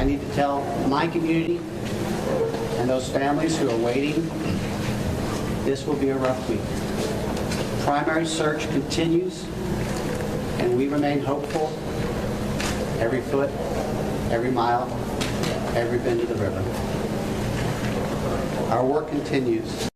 need to tell my community and those families who are waiting, this will be a rough week. Primary search continues, and we remain hopeful every foot, every mile, every bend of the river. Our work continues.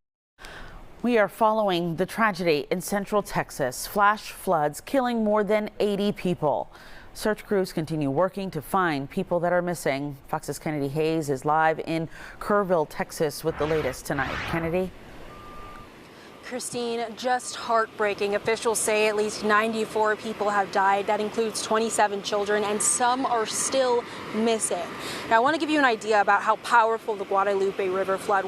We are following the tragedy in central Texas. Flash floods killing more than 80 people. Search crews continue working to find people that are missing. Fox's Kennedy Hayes is live in Kerrville, Texas with the latest tonight. Kennedy? Christine, just heartbreaking. Officials say at least 94 people have died. That includes 27 children, and some are still missing. Now, I want to give you an idea about how powerful the Guadalupe River flood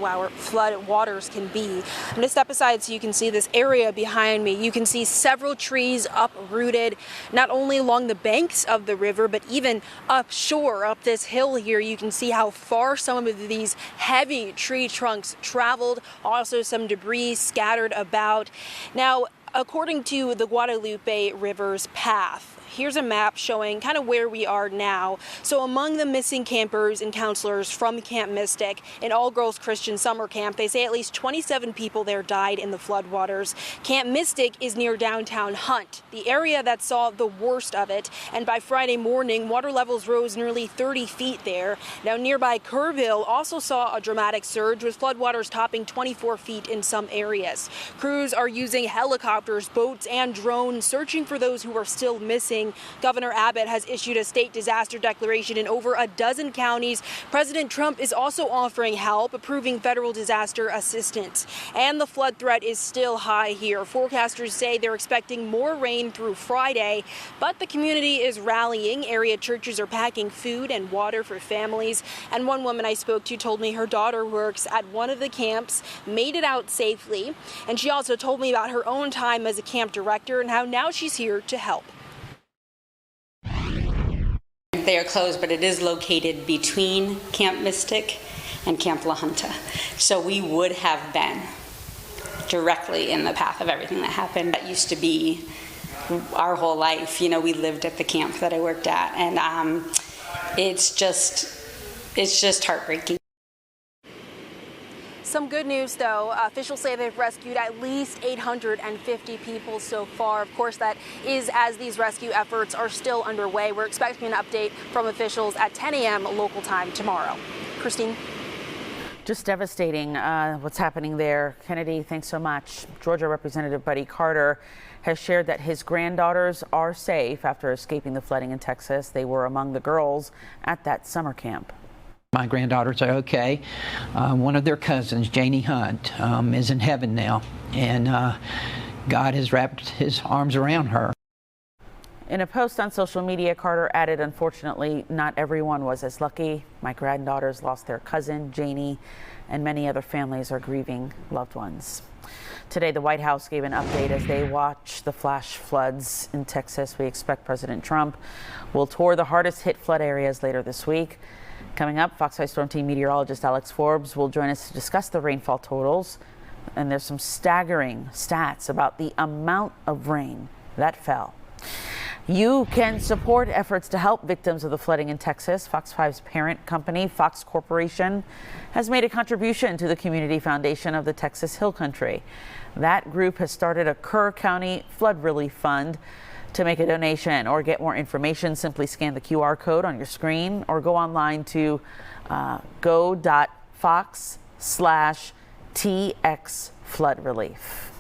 waters can be. I'm going to step aside so you can see this area behind me. You can see several trees uprooted, not only along the banks of the river, but even upshore, up this hill here. You can see how far some of these heavy tree trunks traveled. Also, some debris scattered about. Now, according to the Guadalupe River's path, here's a map showing kind of where we are now. So among the missing campers and counselors from Camp Mystic, an all-girls Christian summer camp, they say at least 27 people there died in the floodwaters. Camp Mystic is near downtown Hunt, the area that saw the worst of it. And by Friday morning, water levels rose nearly 30 feet there. Now, nearby Kerrville also saw a dramatic surge, with floodwaters topping 24 feet in some areas. Crews are using helicopters, boats, and drones searching for those who are still missing. Governor Abbott has issued a state disaster declaration in over a dozen counties. President Trump is also offering help, approving federal disaster assistance. And the flood threat is still high here. Forecasters say they're expecting more rain through Friday, but the community is rallying. Area churches are packing food and water for families. And one woman I spoke to told me her daughter works at one of the camps, made it out safely. And she also told me about her own time as a camp director and how now she's here to help. They are closed, but it is located between Camp Mystic and Camp La Junta. So we would have been directly in the path of everything that happened. That used to be our whole life. You know, we lived at the camp that I worked at, and it's just heartbreaking. Some good news, though. Officials say they've rescued at least 850 people so far. Of course, that is as these rescue efforts are still underway. We're expecting an update from officials at 10 a.m. local time tomorrow. Christine? Just devastating what's happening there. Kennedy, thanks so much. Georgia Representative Buddy Carter has shared that his granddaughters are safe after escaping the flooding in Texas. They were among the girls at that summer camp. My granddaughters are okay. One of their cousins, Janie Hunt, is in heaven now, and God has wrapped his arms around her. In a post on social media, Carter added, unfortunately, not everyone was as lucky. My granddaughters lost their cousin, Janie, and many other families are grieving loved ones. Today, the White House gave an update as they watch the flash floods in Texas. We expect President Trump will tour the hardest hit flood areas later this week. Coming up, Fox 5 Storm Team meteorologist Alex Forbes will join us to discuss the rainfall totals. And there's some staggering stats about the amount of rain that fell. You can support efforts to help victims of the flooding in Texas. Fox 5's parent company, Fox Corporation, has made a contribution to the Community Foundation of the Texas Hill Country. That group has started a Kerr County Flood Relief Fund. To make a donation or get more information, simply scan the QR code on your screen or go online to go.fox/TX Flood Relief.